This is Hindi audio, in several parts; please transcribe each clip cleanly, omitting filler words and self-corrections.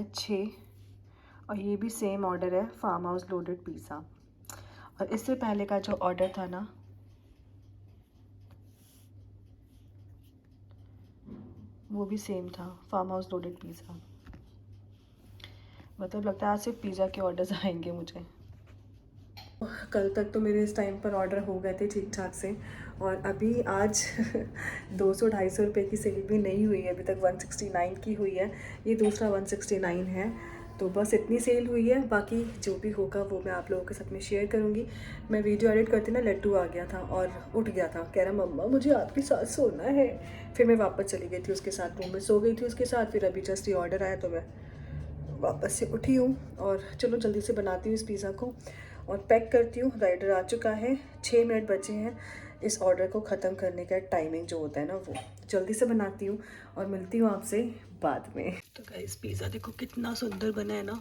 है 6 और ये भी सेम ऑर्डर है, फार्म हाउस लोडेड पिज़्ज़ा। और इससे पहले का जो ऑर्डर था ना, वो भी सेम था, फार्म हाउस लोडेड पिज़्ज़ा। मतलब लगता है आज सिर्फ पिज़्ज़ा के ऑर्डर्स आएंगे मुझे। कल तक तो मेरे इस टाइम पर ऑर्डर हो गए थे ठीक ठाक से, और अभी आज 200-250 रुपये की सेल भी नहीं हुई है, अभी तक 169 की हुई है, ये दूसरा 169 है। तो बस इतनी सेल हुई है, बाकी जो भी होगा वो मैं आप लोगों के साथ में शेयर करूँगी। मैं वीडियो एडिट करती ना, लड्डू आ गया था और उठ गया था, कह रहा मम्मा मुझे आपके साथ सोना है। फिर मैं वापस चली गई थी उसके साथ, रूम में सो गई थी उसके साथ। फिर अभी जस्ट ये ऑर्डर आया तो मैं वापस से उठी हूँ और चलो जल्दी से बनाती हूँ इस पिज़्ज़ा को और पैक करती हूँ। राइडर आ चुका है, 6 मिनट बचे हैं इस ऑर्डर को ख़त्म करने का टाइमिंग जो होता है ना, वो जल्दी से बनाती हूँ और मिलती हूँ आपसे बाद में। तो गाइस पिज़्ज़ा देखो कितना सुंदर बना है ना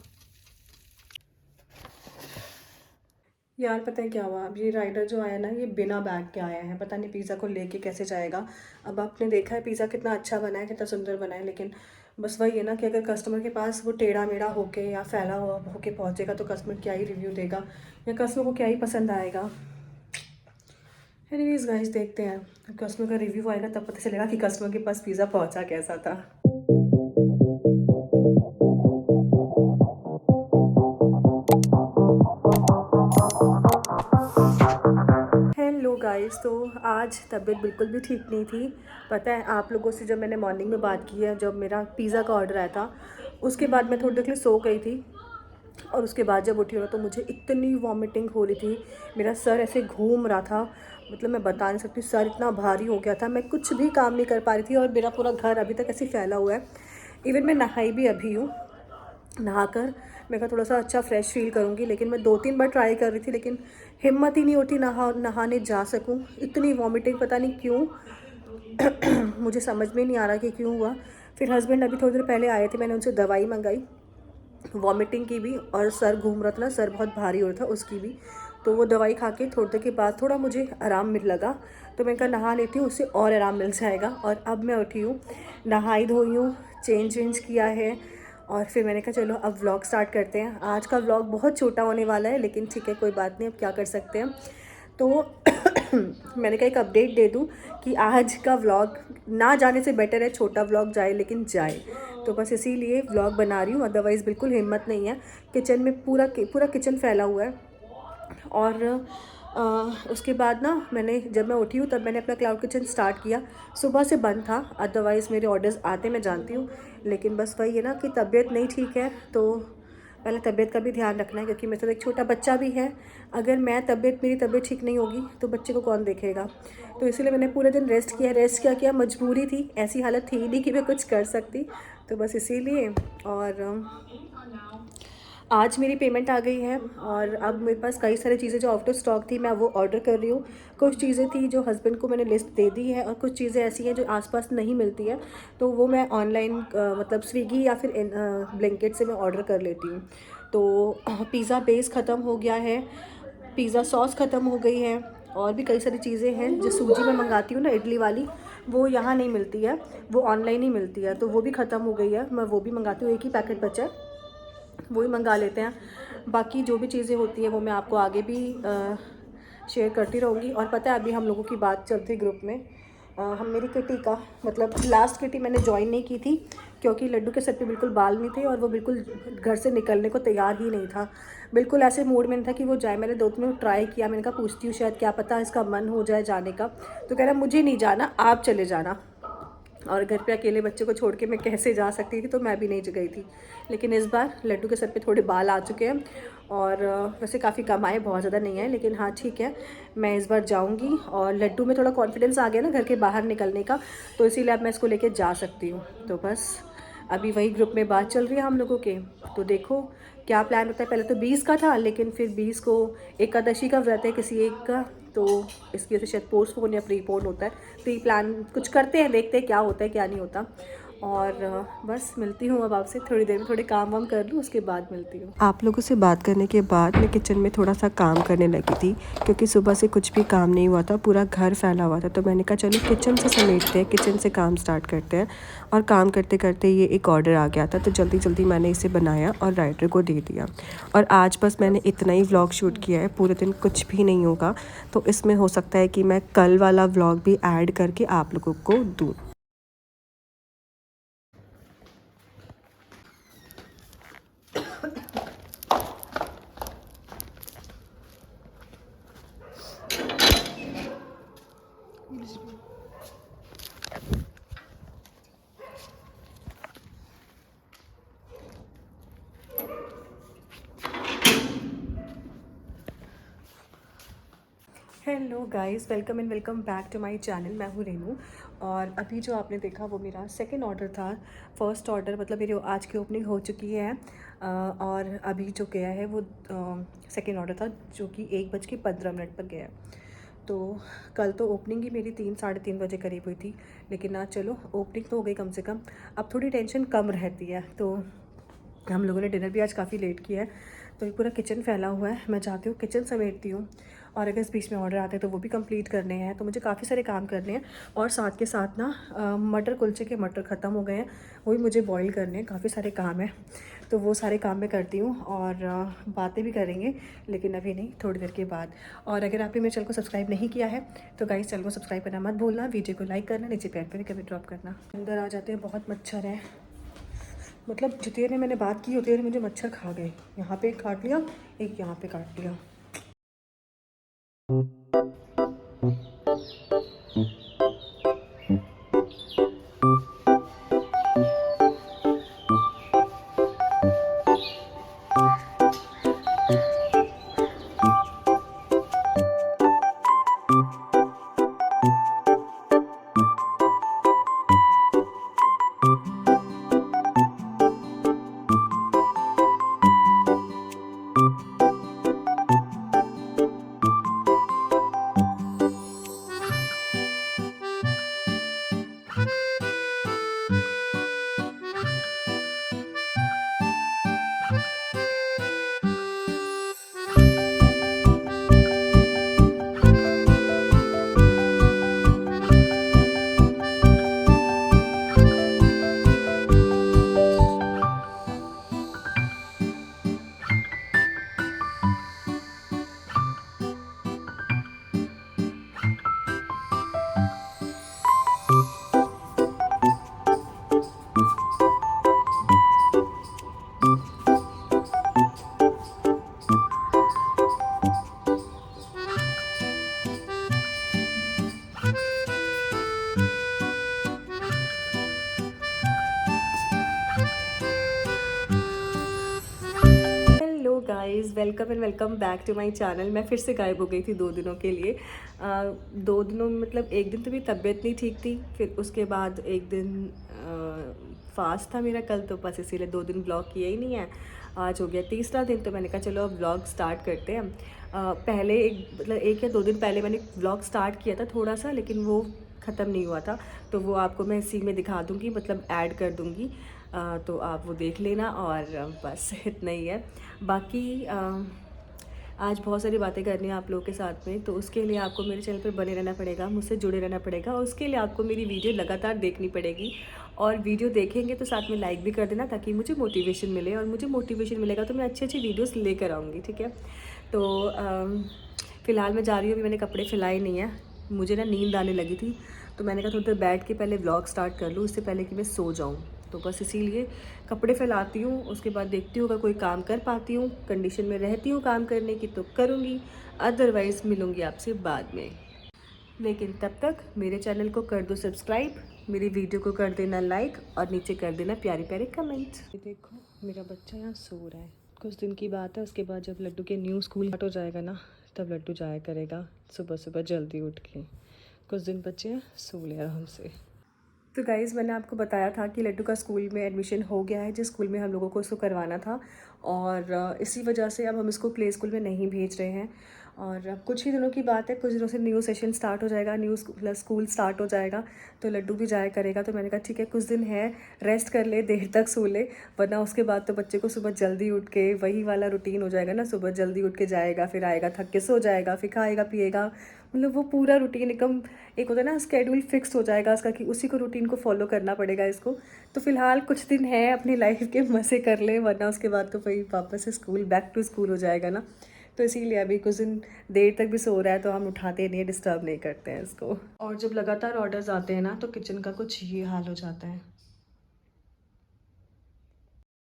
यार। पता है क्या हुआ, अब ये राइडर जो आया ना, ये बिना बैग के आया है, पता नहीं पिज़्ज़ा को लेके कैसे जाएगा। अब आपने देखा है पिज़्ज़ा कितना अच्छा बना है, कितना सुंदर बना है, लेकिन बस वही है ना कि अगर कस्टमर के पास वो टेढ़ा मेढ़ा होके या फैला हुआ होके पहुंचेगा तो कस्टमर क्या ही रिव्यू देगा या कस्टमर को क्या ही पसंद आएगा। एनीवेज गाइस, देखते हैं कस्टमर का रिव्यू आएगा तब पता चलेगा कि कस्टमर के पास पिज़्ज़ा पहुंचा कैसा था। हेलो गाइस, तो आज तबीयत बिल्कुल भी ठीक नहीं थी। पता है आप लोगों से जब मैंने मॉर्निंग में बात की है, जब मेरा पिज़्ज़ा का ऑर्डर आया था, उसके बाद मैं थोड़ी देर के लिए सो गई थी और उसके बाद जब उठी हो तो मुझे इतनी वॉमिटिंग हो रही थी, मेरा सर ऐसे घूम रहा था, मतलब मैं बता नहीं सकती, सर इतना भारी हो गया था, मैं कुछ भी काम नहीं कर पा रही थी और मेरा पूरा घर अभी तक ऐसे फैला हुआ है। इवन मैं नहाई भी अभी हूँ, नहाकर मैं कहा थोड़ा सा अच्छा फ्रेश फील करूँगी, लेकिन मैं 2-3 बार ट्राई कर रही थी लेकिन हिम्मत ही नहीं उठी नहाने जा सकूँ। इतनी वॉमिटिंग पता नहीं क्यों मुझे समझ में नहीं आ रहा कि क्यों हुआ। फिर हस्बैंड अभी थोड़ी देर पहले आए थे, मैंने उनसे दवाई मंगाई वॉमिटिंग की भी, और सर घूम रहा था ना, सर बहुत भारी हो रहा था उसकी भी। तो वो दवाई खा के थोड़ी देर के बाद थोड़ा मुझे आराम मिल लगा, तो मैं कहा नहा लेती हूँ, उससे और आराम मिल जाएगा। और अब मैं उठी हूँ, नहाई धोई हूँ, चेंज वेंज किया है, और फिर मैंने कहा चलो अब व्लॉग स्टार्ट करते हैं। आज का व्लॉग बहुत छोटा होने वाला है, लेकिन ठीक है कोई बात नहीं, अब क्या कर सकते हैं। तो मैंने कहा एक अपडेट दे दूं कि आज का व्लॉग ना जाने से बेटर है छोटा व्लॉग जाए, लेकिन जाए, तो बस इसीलिए व्लॉग बना रही हूँ। अदरवाइज़ बिल्कुल हिम्मत नहीं है, किचन में पूरा किचन फैला हुआ है। और उसके बाद ना मैंने, जब मैं उठी हूँ तब मैंने अपना क्लाउड किचन स्टार्ट किया। सुबह से बंद था, अदरवाइज़ मेरे ऑर्डर्स आते मैं जानती हूँ, लेकिन बस वही है ना कि तबीयत नहीं ठीक है, तो पहले तबीयत का भी ध्यान रखना है, क्योंकि मेरे साथ एक छोटा बच्चा भी है। अगर मेरी तबीयत ठीक नहीं होगी तो बच्चे को कौन देखेगा। तो इसीलिए मैंने पूरे दिन रेस्ट किया, मजबूरी थी, ऐसी हालत थी नहीं कि मैं कुछ कर सकती, तो बस इसीलिए। और आज मेरी पेमेंट आ गई है और अब मेरे पास कई सारी चीज़ें जो आउट ऑफ स्टॉक थी मैं वो ऑर्डर कर रही हूँ। कुछ चीज़ें थी जो हस्बैंड को मैंने लिस्ट दे दी है, और कुछ चीज़ें ऐसी हैं जो आसपास नहीं मिलती है, तो वो मैं ऑनलाइन मतलब स्विगी या फिर ब्लिंकिट से मैं ऑर्डर कर लेती हूँ। तो पिज़्ज़ा बेस ख़त्म हो गया है, पिज़्ज़ा सॉस ख़त्म हो गई है, और भी कई सारी चीज़ें हैं। जो सूजी में मंगाती हूँ ना, इडली वाली, वो यहाँ नहीं मिलती है, वो ऑनलाइन ही मिलती है, तो वो भी ख़त्म हो गई है। मैं वो भी मंगाती हूँ, एक ही पैकेट बचा है, वो ही मंगा लेते हैं। बाकी जो भी चीज़ें होती हैं वो मैं आपको आगे भी शेयर करती रहूँगी। और पता है अभी हम लोगों की बात चलती ग्रुप में, हम मेरी किटी का, मतलब लास्ट किटी मैंने ज्वाइन नहीं की थी, क्योंकि लड्डू के सर पे बिल्कुल बाल नहीं थे और वो बिल्कुल घर से निकलने को तैयार ही नहीं था, बिल्कुल ऐसे मूड में नहीं था कि वो जाए। मैंने 2-3 मिनट ट्राई किया, मैंने कहा पूछती हूँ शायद क्या पता इसका मन हो जाए जाने का, तो कह रहा मुझे नहीं जाना, आप चले जाना। और घर पे अकेले बच्चे को छोड़ के मैं कैसे जा सकती थी, तो मैं भी नहीं गई थी। लेकिन इस बार लड्डू के सर पे थोड़े बाल आ चुके हैं, और वैसे काफ़ी कम आए, बहुत ज़्यादा नहीं है, लेकिन हाँ ठीक है, मैं इस बार जाऊंगी। और लड्डू में थोड़ा कॉन्फिडेंस आ गया ना घर के बाहर निकलने का, तो इसीलिए अब मैं इसको लेके जा सकती हूँ। तो बस अभी वही ग्रुप में बात चल रही है हम लोगों के, तो देखो क्या प्लान होता है। पहले तो 20 का था, लेकिन फिर 20 को एकादशी का व्रत है किसी एक का, तो इसकी वजह से शायद पोस्टपोन या प्रीपोन होता है। प्री प्लान कुछ करते हैं, देखते हैं क्या होता है क्या नहीं होता। और बस मिलती हूँ अब आपसे थोड़ी देर में, थोड़े काम वाम कर लूँ उसके बाद मिलती हूँ। आप लोगों से बात करने के बाद मैं किचन में थोड़ा सा काम करने लगी थी, क्योंकि सुबह से कुछ भी काम नहीं हुआ था, पूरा घर फैला हुआ था। तो मैंने कहा चलो किचन से समेटते हैं, किचन से काम स्टार्ट करते हैं। और काम करते करते ये एक ऑर्डर आ गया था, तो जल्दी जल्दी मैंने इसे बनाया और राइटर को दे दिया। और आज बस मैंने इतना ही व्लॉग शूट किया है, पूरे दिन कुछ भी नहीं होगा। तो इसमें हो सकता है कि मैं कल वाला व्लॉग भी ऐड करके आप लोगों को दूँ। Hello guys, welcome and welcome back to my channel. मैं हूँ रेनू। और अभी जो आपने देखा वो मेरा सेकंड ऑर्डर था। फर्स्ट ऑर्डर मतलब मेरी आज की ओपनिंग हो चुकी है, और अभी जो गया है वो सेकंड ऑर्डर था, जो कि 1:15 पर गया है। तो कल तो ओपनिंग ही मेरी 3 साढ़े 3 बजे करीब हुई थी, लेकिन आज चलो ओपनिंग तो हो गई कम से कम। अब थोड़ी टेंशन कम रहती है। तो हम लोगों ने डिनर भी आज काफ़ी लेट किया है, तो ये पूरा किचन फैला हुआ है। मैं चाहती हूँ किचन समेटती हूँ, और अगर इस बीच में ऑर्डर आते हैं तो वो भी कंप्लीट करने हैं। तो मुझे काफ़ी सारे काम करने हैं। और साथ के साथ ना मटर कुलचे के मटर ख़त्म हो गए हैं, वो भी मुझे बॉईल करने हैं। काफ़ी सारे काम हैं, तो वो सारे काम मैं करती हूँ और बातें भी करेंगे, लेकिन अभी नहीं, थोड़ी देर के बाद। और अगर आपने मेरे चैनल को सब्सक्राइब नहीं किया है तो गाइस चैनल को सब्सक्राइब करना मत भूलना, वीडियो को लाइक करना, नीचे प्यार पर कमेंट ड्रॉप करना। अंदर आ जाते हैं, बहुत मच्छर है। मतलब जितने ने मैंने बात की उतने मुझे मच्छर खा गए। यहाँ पे एक काट लिया, एक यहाँ पे काट लिया। Hello guys, welcome and welcome back to my channel. मैं फिर से गायब हो गई थी 2 दिनों के लिए। 2 दिनों में मतलब एक दिन तो मेरी तबीयत नहीं ठीक थी, फिर उसके बाद एक दिन फास्ट था मेरा कल, तो बस इसीलिए 2 दिन ब्लॉग किया ही नहीं है। आज हो गया तीसरा दिन, तो मैंने कहा चलो अब ब्लॉग स्टार्ट करते हैं। पहले मतलब 1 या 2 दिन पहले मैंने ब्लॉग स्टार्ट किया था थोड़ा सा, लेकिन वो ख़त्म नहीं हुआ था। तो वो आपको मैं इसी में दिखा दूँगी, मतलब ऐड कर दूँगी। तो आप वो देख लेना, और बस इतना ही है। बाकी आज बहुत सारी बातें करनी है आप लोगों के साथ में, तो उसके लिए आपको मेरे चैनल पर बने रहना पड़ेगा, मुझसे जुड़े रहना पड़ेगा। और उसके लिए आपको मेरी वीडियो लगातार देखनी पड़ेगी, और वीडियो देखेंगे तो साथ में लाइक भी कर देना, ताकि मुझे मोटिवेशन मिले, और मुझे मोटिवेशन मिलेगा तो मैं अच्छी अच्छी वीडियोस लेकर आऊँगी, ठीक है। तो फ़िलहाल मैं जा रही हूँ, अभी मैंने कपड़े फैलाए नहीं है। मुझे ना नींद आने लगी थी, तो मैंने कहा थोड़ी देर बैठ के पहले व्लॉग स्टार्ट कर लूँ, इससे पहले कि मैं सो जाऊँ। तो बस इसीलिए कपड़े फैलाती हूँ, उसके बाद देखती हूँ अगर कोई काम कर पाती हूँ, कंडीशन में रहती हूँ काम करने की तो करूँगी, अदरवाइज़ मिलूँगी आपसे बाद में। लेकिन तब तक मेरे चैनल को कर दो सब्सक्राइब, मेरी वीडियो को कर देना लाइक, और नीचे कर देना प्यारे प्यारे कमेंट। ये देखो मेरा बच्चा यहाँ सो रहा है। कुछ दिन की बात है, उसके बाद जब लड्डू के न्यू स्कूल स्टार्ट हो जाएगा ना, तब लड्डू जाया करेगा सुबह सुबह जल्दी उठ के। कुछ दिन बच्चे हैं, सो ले आराम से। तो गाइज़, मैंने आपको बताया था कि लड्डू का स्कूल में एडमिशन हो गया है, जिस स्कूल में हम लोगों को उसको करवाना था। और इसी वजह से अब हम इसको प्ले स्कूल में नहीं भेज रहे हैं। और अब कुछ ही दिनों की बात है, कुछ दिनों से न्यू सेशन स्टार्ट हो जाएगा, न्यू स्कूल स्टार्ट हो जाएगा, तो लड्डू भी जाया करेगा। तो मैंने कहा ठीक है, कुछ दिन है, रेस्ट कर ले, देर तक सो ले, वरना उसके बाद तो बच्चे को सुबह जल्दी उठ के वही वाला रूटीन हो जाएगा ना, सुबह जल्दी उठ के जाएगा, फिर आएगा, थक के सो जाएगा, फिर खाएगा पिएगा, मतलब वो पूरा रूटीन एकदम एक होता है ना, स्केड्यूल फिक्स हो जाएगा उसका कि उसी को रूटीन को फॉलो करना पड़ेगा इसको। तो फिलहाल कुछ दिन है, अपनी लाइफ के मज़े कर ले, वरना उसके बाद तो वही वापस से स्कूल, बैक टू स्कूल हो जाएगा ना। तो इसीलिए अभी कुछ दिन देर तक भी सो रहा है तो हम उठाते नहीं, डिस्टर्ब नहीं करते हैं इसको। और जब लगातार ऑर्डर्स आते हैं ना तो किचन का कुछ ये हाल हो जाता है।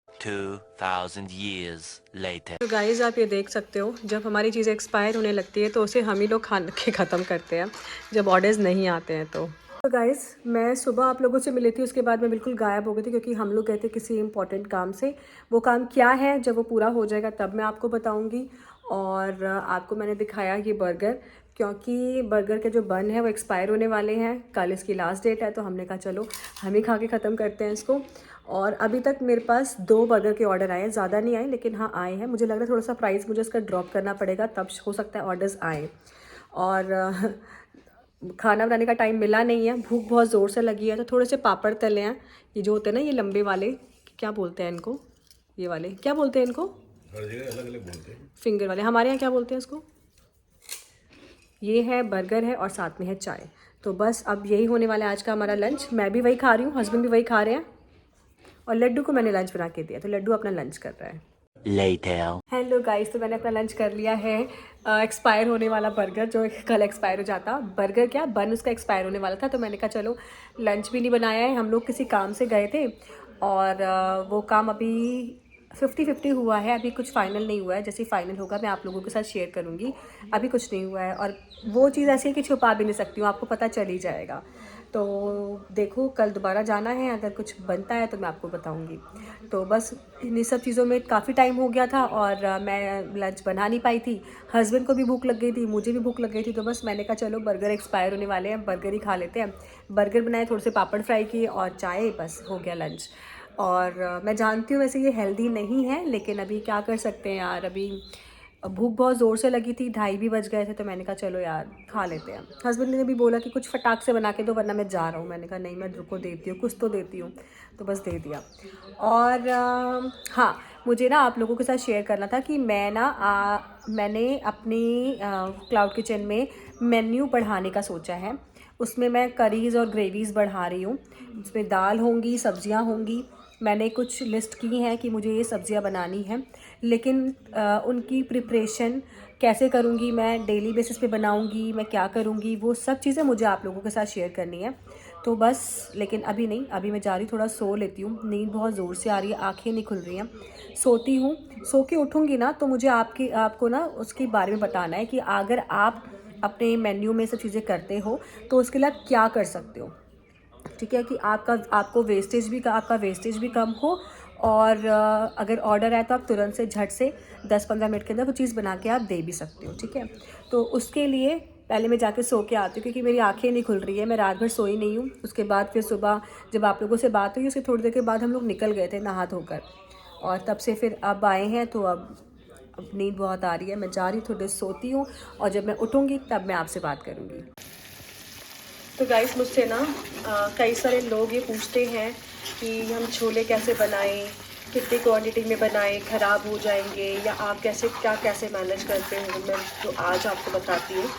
2000 years later. तो गाइज़ आप ये देख सकते हो, जब हमारी चीज़ें एक्सपायर होने लगती है तो उसे हम ही लोग खा के ख़त्म करते हैं, जब ऑर्डर्स नहीं आते हैं तो गाइज़ मैं सुबह आप लोगों से मिली थी, उसके बाद मैं बिल्कुल गायब हो गई थी क्योंकि हम लोग गए थे किसी इंपॉर्टेंट काम से। वो काम क्या है, जब वो पूरा हो जाएगा तब मैं आपको बताऊंगी। और आपको मैंने दिखाया ये बर्गर, क्योंकि बर्गर के जो बन है वो एक्सपायर होने वाले हैं, कल इसकी लास्ट डेट है, तो हमने कहा चलो हम ही खा के ख़त्म करते हैं इसको। और अभी तक मेरे पास 2 बर्गर के ऑर्डर आए हैं, ज़्यादा नहीं आए लेकिन हाँ आए हैं। मुझे लग रहा है थोड़ा सा प्राइस मुझे इसका ड्रॉप करना पड़ेगा, तब हो सकता है ऑर्डर्स आए। और खाना बनाने का टाइम मिला नहीं है, भूख बहुत ज़ोर से लगी है, तो थोड़े से पापड़ तले हैं, ये जो होते हैं ना, ये लंबे वाले, क्या बोलते हैं इनको, ये वाले क्या बोलते हैं इनको, हर जगह अलग अलग बोलते हैं। फिंगर वाले, हमारे यहाँ क्या बोलते हैं इसको। ये है बर्गर है और साथ में है चाय। तो बस अब यही होने वाला है आज का हमारा लंच। मैं भी वही खा रही हूँ, हस्बैंड भी वही खा रहे हैं, और लड्डू को मैंने लंच बना के दिया, तो लड्डू अपना लंच कर रहा है। Later. हेलो गाइस, तो मैंने अपना लंच कर लिया है। एक्सपायर होने वाला बर्गर, जो कल एक्सपायर हो जाता, बर्गर क्या बन उसका एक्सपायर होने वाला था, तो मैंने कहा चलो लंच भी नहीं बनाया है। हम लोग किसी काम से गए थे और वो काम अभी 50-50 हुआ है, अभी कुछ फाइनल नहीं हुआ है। जैसे फाइनल होगा मैं आप लोगों के साथ शेयर करूँगी, अभी कुछ नहीं हुआ है। और वो चीज़ ऐसी है कि छुपा भी नहीं सकती हूँ, आपको पता चल ही जाएगा। तो देखो कल दोबारा जाना है, अगर कुछ बनता है तो मैं आपको बताऊंगी। तो बस इन सब चीज़ों में काफ़ी टाइम हो गया था और मैं लंच बना नहीं पाई थी। हस्बैंड को भी भूख लग गई थी, मुझे भी भूख लग गई थी, तो बस मैंने कहा चलो बर्गर एक्सपायर होने वाले हैं, बर्गर ही खा लेते हैं। बर्गर बनाए, थोड़े से पापड़ फ्राई किए और चाय, बस हो गया लंच। और मैं जानती हूँ वैसे ये हेल्दी नहीं है, लेकिन अभी क्या कर सकते हैं यार, अभी भूख बहुत ज़ोर से लगी थी, 2:30 भी बज गए थे, तो मैंने कहा चलो यार खा लेते हैं। हस्बैंड ने भी बोला कि कुछ फटाक से बना के दो वरना मैं जा रहा हूँ। मैंने कहा नहीं, मैं रुको देती हूँ, कुछ तो देती हूँ, तो बस दे दिया। और हाँ, मुझे ना आप लोगों के साथ शेयर करना था कि मैं ना मैंने अपनी क्लाउड किचन में मेन्यू बढ़ाने का सोचा है। उसमें मैं करीज़ और ग्रेवीज़ बढ़ा रही हूँ, उसमें दाल होंगी, सब्जियाँ होंगी। मैंने कुछ लिस्ट की हैं कि मुझे ये सब्जियां बनानी हैं, लेकिन उनकी प्रिपरेशन कैसे करूँगी, मैं डेली बेसिस पे बनाऊँगी, मैं क्या करूँगी, वो सब चीज़ें मुझे आप लोगों के साथ शेयर करनी है। तो बस, लेकिन अभी नहीं, अभी मैं जा रही थोड़ा सो लेती हूँ, नींद बहुत ज़ोर से आ रही है, आँखें नहीं खुल रही हैं। सोती हूँ, सो के उठूँगी ना तो मुझे आपको ना उसके बारे में बताना है कि अगर आप अपने मेन्यू में सब चीज़ें करते हो तो उसके लिए आप क्या कर सकते हो। ठीक है, कि आपका वेस्टेज भी कम हो, और अगर ऑर्डर आए तो आप तुरंत से झट से 10-15 मिनट के अंदर वो चीज़ बना के आप दे भी सकते हो। ठीक है, तो उसके लिए पहले मैं जाके सो के आती हूँ, क्योंकि मेरी आंखें नहीं खुल रही है, मैं रात भर सोई नहीं हूँ। उसके बाद फिर सुबह जब आप लोगों से बात हुई, उसके थोड़ी देर के बाद हम लोग निकल गए थे नहा धोकर, और तब से फिर अब आए हैं, तो अब नींद बहुत आ रही है, मैं जा रही हूँ, थोड़ी देर सोती हूँ, और जब मैं उठूँगी तब मैं आपसे बात करूँगी। तो गाइस मुझसे ना कई सारे लोग ये पूछते हैं कि हम छोले कैसे बनाएं, कितनी क्वांटिटी में बनाएं, ख़राब हो जाएंगे, या आप कैसे मैनेज करते हो। मैं तो आज आपको बताती हूँ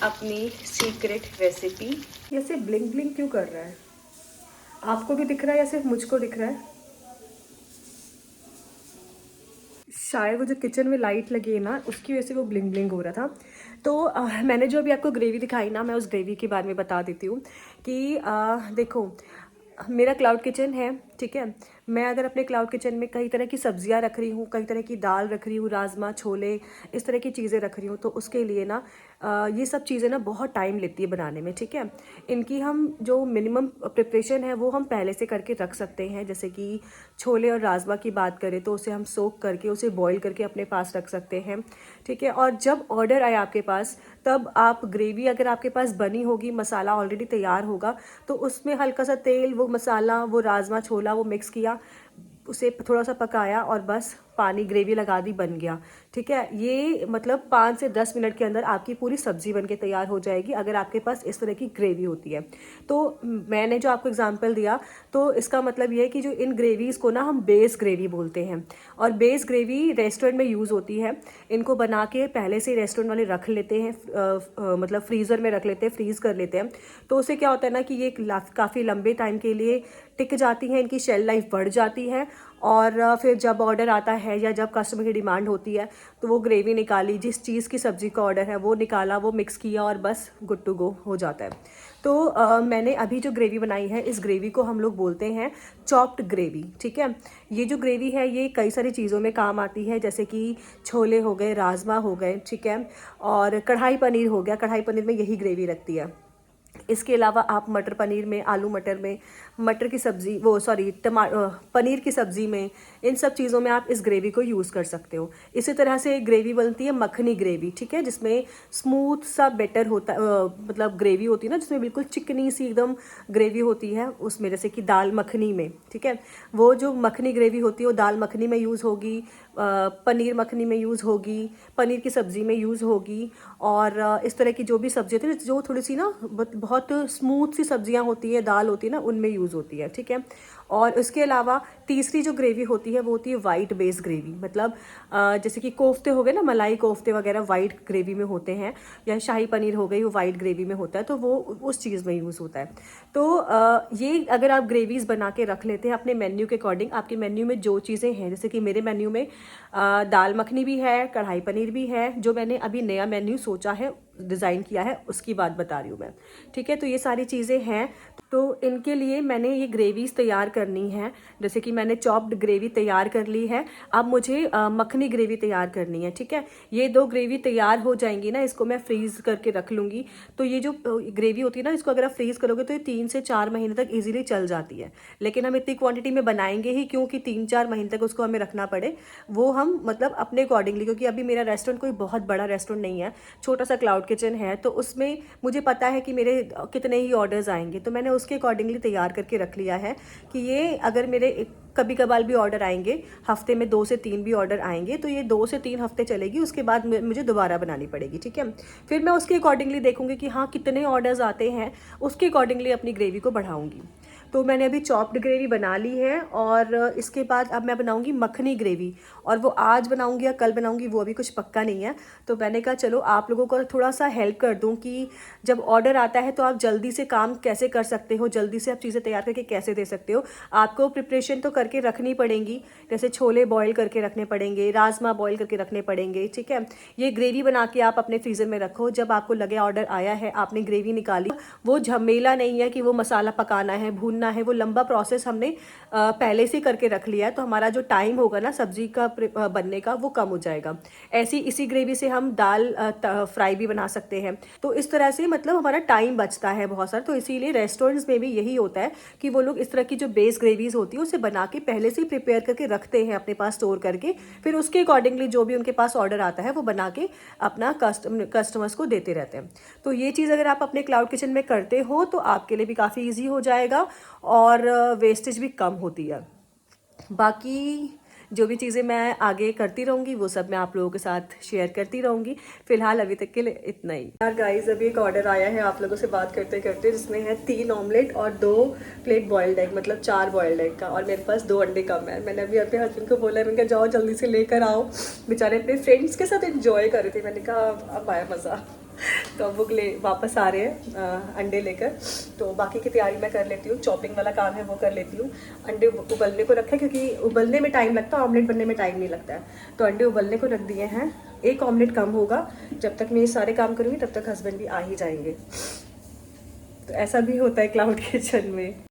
अपनी सीक्रेट रेसिपी। ये सिर्फ ब्लिंक ब्लिंक क्यों कर रहा है, आपको भी दिख रहा है या सिर्फ मुझको दिख रहा है। शायद वो जो किचन में लाइट लगी है ना, उसकी वजह से वो ब्लिंग ब्लिंग हो रहा था। तो मैंने जो अभी आपको ग्रेवी दिखाई ना, मैं उस ग्रेवी के बारे में बता देती हूँ कि देखो मेरा क्लाउड किचन है, ठीक है। मैं अगर अपने क्लाउड किचन में कई तरह की सब्जियां रख रही हूँ, कई तरह की दाल रख रही हूँ, राजमा, छोले, इस तरह की चीज़ें रख रही हूँ, तो उसके लिए ना ये सब चीज़ें ना बहुत टाइम लेती है बनाने में। ठीक है, इनकी हम जो मिनिमम प्रिपरेशन है वो हम पहले से करके रख सकते हैं। जैसे कि छोले और राजमा की बात करें तो उसे हम सोक करके, उसे बॉईल करके अपने पास रख सकते हैं। ठीक है, और जब ऑर्डर आए आपके पास, तब आप ग्रेवी अगर आपके पास बनी होगी, मसाला ऑलरेडी तैयार होगा, तो उसमें हल्का सा तेल, वो मसाला, वो राजमा, छोला, वो मिक्स किया, उसे थोड़ा सा पकाया, और बस पानी ग्रेवी लगा दी, बन गया। ठीक है, ये मतलब 5 से 10 मिनट के अंदर आपकी पूरी सब्जी बन के तैयार हो जाएगी अगर आपके पास इस तरह की ग्रेवी होती है। तो मैंने जो आपको एग्जांपल दिया, तो इसका मतलब ये है कि जो इन ग्रेवीज़ को ना हम बेस ग्रेवी बोलते हैं, और बेस ग्रेवी रेस्टोरेंट में यूज़ होती है। इनको बना के पहले से रेस्टोरेंट वाले रख लेते हैं, मतलब फ्रीज़र में रख लेते हैं, फ्रीज़ कर लेते हैं। तो उससे क्या होता है ना कि ये काफ़ी लंबे टाइम के लिए टिक जाती हैं, इनकी शेल लाइफ बढ़ जाती है। और फिर जब ऑर्डर आता है या जब कस्टमर की डिमांड होती है तो वो ग्रेवी निकाली, जिस चीज़ की सब्ज़ी का ऑर्डर है वो निकाला, वो मिक्स किया और बस गुड टू गो हो जाता है। तो मैंने अभी जो ग्रेवी बनाई है, इस ग्रेवी को हम लोग बोलते हैं चॉप्ड ग्रेवी। ठीक है, ये जो ग्रेवी है ये कई सारी चीज़ों में काम आती है, जैसे कि छोले हो गए, राजमा हो गए, ठीक है, और कढ़ाई पनीर हो गया। कढ़ाई पनीर में यही ग्रेवी लगती है। इसके अलावा आप मटर पनीर में, आलू मटर में, मटर की सब्ज़ी, पनीर की सब्ज़ी में, इन सब चीज़ों में आप इस ग्रेवी को यूज़ कर सकते हो। इसी तरह से ग्रेवी बनती है मखनी ग्रेवी, ठीक है, जिसमें स्मूथ सा बेटर होता मतलब ग्रेवी होती है ना, जिसमें बिल्कुल चिकनी सी एकदम ग्रेवी होती है उसमें, जैसे कि दाल मखनी में। ठीक है, वो जो मखनी ग्रेवी होती है वो दाल मखनी में यूज़ होगी, पनीर मखनी में यूज़ होगी, पनीर की सब्ज़ी में यूज़ होगी, और इस तरह की जो भी सब्ज़ी होती है, जो थोड़ी सी ना बहुत स्मूथ सी सब्जियां होती है, दाल होती है ना, उनमें यूज़ होती है। ठीक है, और इसके अलावा तीसरी जो ग्रेवी होती है वो होती है वाइट बेस ग्रेवी। मतलब जैसे कि कोफ्ते हो गए ना, मलाई कोफ्ते वगैरह वाइट ग्रेवी में होते हैं, या शाही पनीर हो गई वो वाइट ग्रेवी में होता है, तो वो उस चीज़ में यूज़ होता है। तो ये अगर आप ग्रेवीज़ बना के रख लेते हैं अपने मेन्यू के अकॉर्डिंग, आपके मेन्यू में जो चीज़ें हैं, जैसे कि मेरे मेन्यू में दाल मखनी भी है, कढ़ाई पनीर भी है, जो मैंने अभी नया मेन्यू सोचा है, डिज़ाइन किया है, उसकी बात बता रही हूँ मैं। ठीक है, तो ये सारी चीज़ें हैं। तो इनके लिए मैंने ये ग्रेवीज़ तैयार करनी है, जैसे कि मैंने चॉप्ड ग्रेवी तैयार कर ली है। अब मुझे मखनी ग्रेवी तैयार करनी है। ठीक है, ये दो ग्रेवी तैयार हो जाएंगी ना, इसको मैं फ्रीज़ करके रख लूँगी। तो ये जो ग्रेवी होती है ना, इसको अगर आप फ्रीज़ करोगे तो ये 3 से 4 महीने तक ईजिली चल जाती है। लेकिन हम इतनी क्वांटिटी में बनाएंगे ही क्योंकि 3-4 महीने तक उसको हमें रखना पड़े, वो हम मतलब अपने अकॉर्डिंगली, क्योंकि अभी मेरा रेस्टोरेंट कोई बहुत बड़ा रेस्टोरेंट नहीं है, छोटा सा क्लाउड किचन है, तो उसमें मुझे पता है कि मेरे कितने ही ऑर्डर्स आएंगे, तो मैंने उसके अकॉर्डिंगली तैयार करके रख लिया है कि ये अगर मेरे कभी कभार भी ऑर्डर आएंगे, हफ्ते में 2 से 3 भी ऑर्डर आएंगे, तो ये 2 से 3 हफ्ते चलेगी, उसके बाद मुझे दोबारा बनानी पड़ेगी। ठीक है, फिर मैं उसके अकॉर्डिंगली देखूंगी कि हाँ कितने ऑर्डर्स आते हैं, उसके अकॉर्डिंगली अपनी ग्रेवी को बढ़ाऊंगी। तो मैंने अभी चॉप्ड ग्रेवी बना ली है, और इसके बाद अब मैं बनाऊंगी मखनी ग्रेवी, और वो आज बनाऊंगी या कल बनाऊंगी वो अभी कुछ पक्का नहीं है। तो मैंने कहा चलो आप लोगों को थोड़ा सा हेल्प कर दूं कि जब ऑर्डर आता है तो आप जल्दी से काम कैसे कर सकते हो, जल्दी से आप चीज़ें तैयार करके कैसे दे सकते हो। आपको प्रिपरेशन तो करके रखनी पड़ेंगी, जैसे छोले बॉयल करके रखने पड़ेंगे, राजमा बॉयल करके रखने पड़ेंगे। ठीक है, ये ग्रेवी बना के आप अपने फ्रीज़र में रखो, जब आपको लगे ऑर्डर आया है, आपने ग्रेवी निकाली, वो झमेला नहीं है कि वो मसाला पकाना है, भूनना है, वो लंबा प्रोसेस हमने पहले से करके रख लिया है, तो हमारा जो टाइम होगा ना सब्जी का बनने का वो कम हो जाएगा। ऐसी इसी ग्रेवी से हम दाल फ्राई भी बना सकते हैं, तो इस तरह से मतलब हमारा टाइम बचता है बहुत सारा। तो इसीलिए रेस्टोरेंट्स में भी यही होता है कि वो लोग इस तरह की जो बेस ग्रेवीज होती है उसे बना के पहले से प्रिपेयर करके रखते हैं अपने पास स्टोर करके, फिर उसके अकॉर्डिंगली जो भी उनके पास ऑर्डर आता है वो बना के अपना कस्टमर्स को देते रहते हैं। तो ये चीज़ अगर आप अपने क्लाउड किचन में करते हो तो आपके लिए भी काफ़ी ईजी हो जाएगा, और वेस्टेज भी कम होती है। बाकी जो भी चीज़ें मैं आगे करती रहूँगी वो सब मैं आप लोगों के साथ शेयर करती रहूँगी। फिलहाल अभी तक के लिए इतना ही। यार गाइस, अभी एक ऑर्डर आया है आप लोगों से बात करते करते, जिसमें है 3 ऑमलेट और 2 प्लेट बॉयल्ड एग, मतलब 4 बॉयल्ड एग का, और मेरे पास 2 अंडे कम है। मैंने अभी अपने हस्बैंड को बोला, मैंने कहा जाओ जल्दी से लेकर आओ, बेचारे अपने फ्रेंड्स के साथ एंजॉय कर रहे थे। मैंने कहा अब आया मज़ा। तो अब वो वापस आ रहे हैं अंडे लेकर, तो बाकी की तैयारी मैं कर लेती हूँ, चॉपिंग वाला काम है वो कर लेती हूँ। अंडे उबलने को रखे क्योंकि उबलने में टाइम लगता है, ऑमलेट बनने में टाइम नहीं लगता है, तो अंडे उबलने को रख दिए हैं। एक ऑमलेट कम होगा, जब तक मैं ये सारे काम करूँगी तब तक हस्बैंड भी आ ही जाएंगे। तो ऐसा भी होता है क्लाउड किचन में।